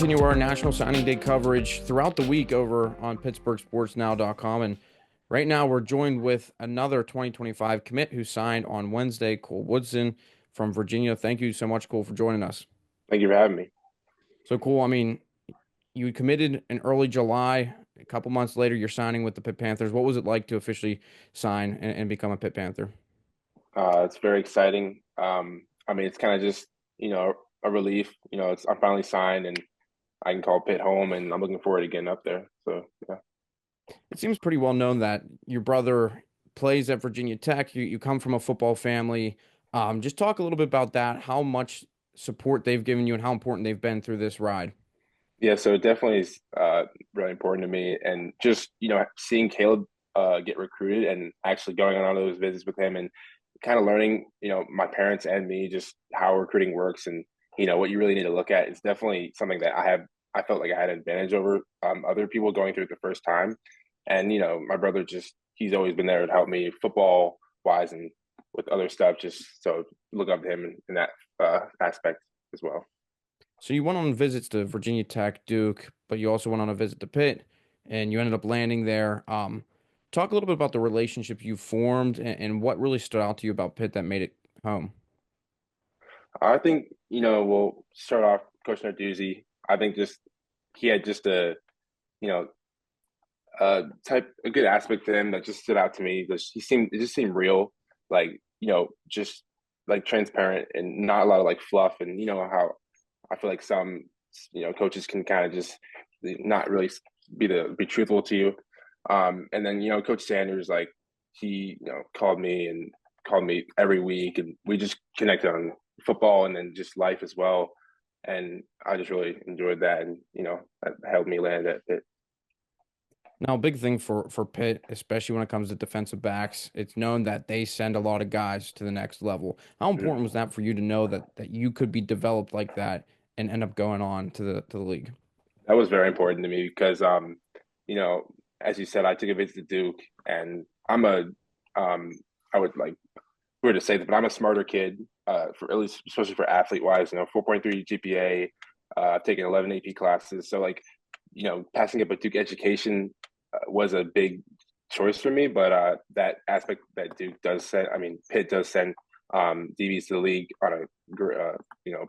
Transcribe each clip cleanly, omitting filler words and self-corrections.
continue our National Signing Day coverage throughout the week over on PittsburghSportsNow.com. And right now we're joined with another 2025 commit who signed on Wednesday, Cole Woodson from Virginia. Thank you so much, Cole, for joining us. Thank you for having me. So, Cole, I mean, you committed in early July. A couple months later, you're signing with the Pitt Panthers. What was it like to officially sign and become a Pitt Panther? It's very exciting. I mean, it's kind of just, a relief. I'm finally signed and I can call Pitt home, and I'm looking forward to getting up there. So, yeah. It seems pretty well known that your brother plays at Virginia Tech. You come from a football family. Just talk a little bit about that, how much support they've given you and how important they've been through this ride. Yeah, so it definitely is really important to me. And just, seeing Caleb get recruited and actually going on all those visits with him and kind of learning, my parents and me just how recruiting works and, what you really need to look at. It's definitely something that I felt like I had an advantage over other people going through it the first time. And, my brother he's always been there to help me football wise and with other stuff, just so look up to him in that aspect as well. So you went on visits to Virginia Tech, Duke, but you also went on a visit to Pitt, and you ended up landing there. Talk a little bit about the relationship you formed and what really stood out to you about Pitt that made it home. I think, we'll start off Coach Narduzzi. I think just he had just you know, a good aspect to him that just stood out to me. It just seemed real, like, just like transparent and not a lot of like fluff. And how I feel like some, coaches can kind of just not really be truthful to you. And then, Coach Sanders, like he, called me every week and we just connected on football and then just life as well. And I just really enjoyed that. And, that helped me land at it. Now, a big thing for Pitt, especially when it comes to defensive backs, it's known that they send a lot of guys to the next level. How Mhm. important was that for you to know that you could be developed like that and end up going on to the league? That was very important to me because, you know, as you said, I took a visit to Duke and um, I would like, weird to say that, but I'm a smarter kid, for at least, especially for athlete wise, 4.3 GPA, I've taken 11 AP classes. So like, passing up a Duke education was a big choice for me, but that aspect that Duke does send, I mean, Pitt does send DBs to the league on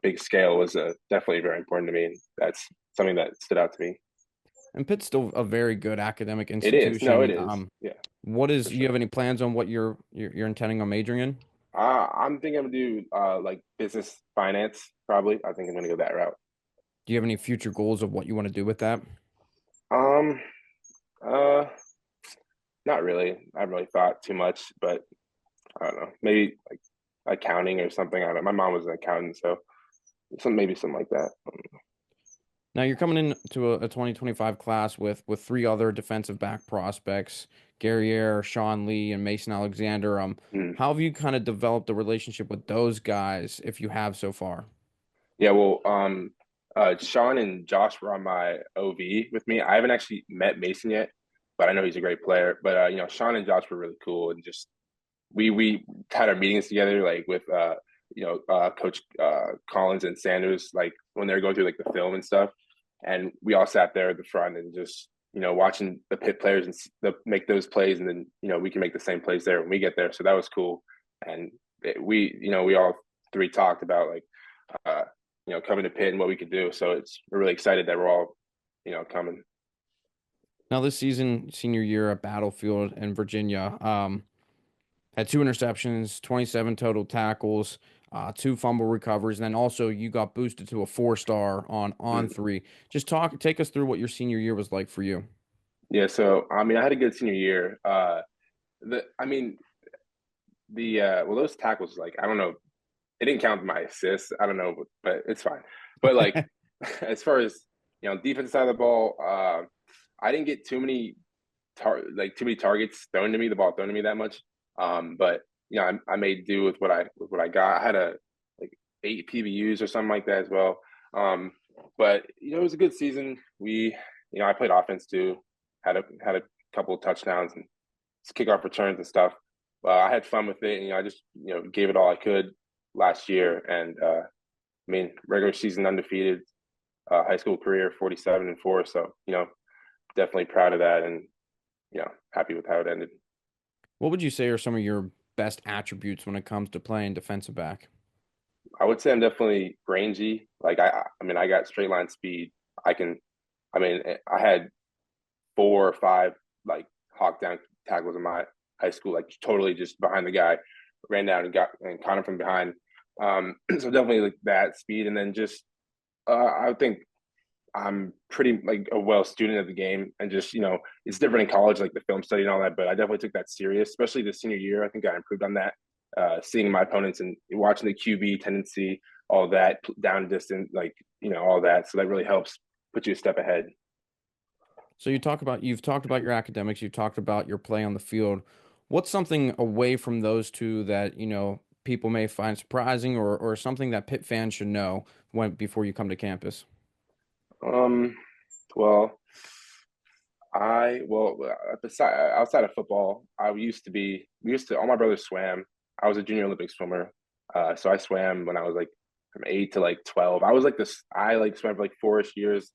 big scale was definitely very important to me. And that's something that stood out to me. And Pitt's still a very good academic It is. No, it institution. is. Yeah, What is, for do you sure. have any plans on what you're intending on majoring in? I'm thinking I'm gonna do like business finance, probably. I think I'm gonna go that route. Do you have any future goals of what you want to do with that? Um, uh, Not really. I haven't really thought too much, but I don't know. Maybe like accounting or something. I don't know. My mom was an accountant, so maybe something like that. Now you're coming into a 2025 class with three other defensive back prospects, Guerriere, Sean Lee, and Mason Alexander. Mm. How have you kind of developed a relationship with those guys, if you have so far? Yeah, well, Sean and Josh were on my OV with me. I haven't actually met Mason yet, but I know he's a great player. But Sean and Josh were really cool, and just we had our meetings together, like with Coach Collins and Sanders, like when they were going through like the film and stuff, and we all sat there at the front and just watching the Pitt players and make those plays, and then we can make the same plays there when we get there. So that was cool, and we all three talked about like uh, coming to Pitt and what we could do. So we're really excited that we're all coming. Now this season, senior year at Battlefield in Virginia, had two interceptions, 27 total tackles, two fumble recoveries, and then also you got boosted to a 4-star on Mm. three. Just take us through what your senior year was like for you. Yeah, so I mean, I had a good senior year. The I mean, the well, those tackles, like I don't know, it didn't count my assists. I don't know, but it's fine. But like, as far as defense side of the ball, I didn't get too many targets thrown to me, the ball thrown to me that much. But I made do with what I got. I had like 8 PBUs or something like that as well. But it was a good season. I played offense too. Had a couple of touchdowns and kickoff returns and stuff. I had fun with it, and I just gave it all I could last year. And I mean, regular season undefeated. high school career, 47-4. So, definitely proud of that, and happy with how it ended. What would you say are some of your best attributes when it comes to playing defensive back? I would say I'm definitely rangy. Like I mean, I got straight line speed. I can. I mean, I had 4 or 5 like hawk down tackles in my high school, like totally just behind the guy, ran down and got and caught him from behind. So definitely like that speed, and then just I think I'm pretty like a well student of the game, and just it's different in college, like the film study and all that. But I definitely took that serious, especially the senior year. I think I improved on that. Seeing my opponents and watching the QB tendency, all that down distance, like all that. So that really helps put you a step ahead. So you've talked about your academics, you've talked about your play on the field. What's something away from those two that, people may find surprising or something that Pitt fans should know when before you come to campus? Um, well, beside outside of football, we used to all my brothers swam. I was a junior Olympic swimmer. So I swam when I was like from 8 to like 12. I was like this I like swam for like 4-ish years.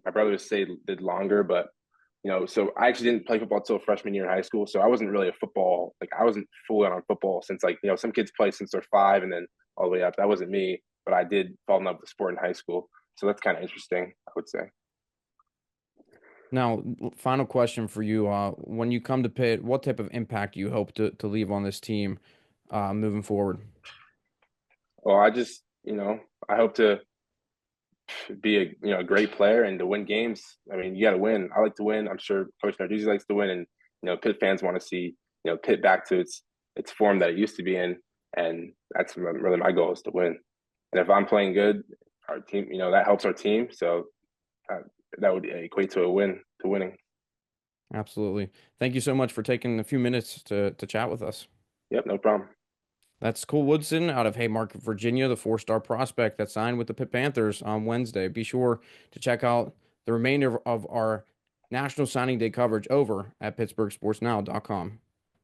My brothers say did longer, but so I actually didn't play football until freshman year in high school. So I wasn't really a football, like I wasn't fully on football since like, some kids play since they're 5 and then all the way up. That wasn't me, but I did fall in love with the sport in high school. So that's kind of interesting, I would say. Now, final question for you. When you come to Pitt, what type of impact do you hope to leave on this team moving forward? Well, I hope to be a great player and to win games. I mean, you got to win. I like to win. I'm sure Coach Narduzzi likes to win, and Pitt fans want to see Pitt back to its form that it used to be in, and that's really my goal is to win. And if I'm playing good, our team, that helps our team. So uh, that would equate to a win, to winning. Absolutely. Thank you so much for taking a few minutes to chat with us. Yep, no problem. That's Cole Woodson out of Haymarket, Virginia, the four-star prospect that signed with the Pitt Panthers on Wednesday. Be sure to check out the remainder of our National Signing Day coverage over at PittsburghSportsNow.com.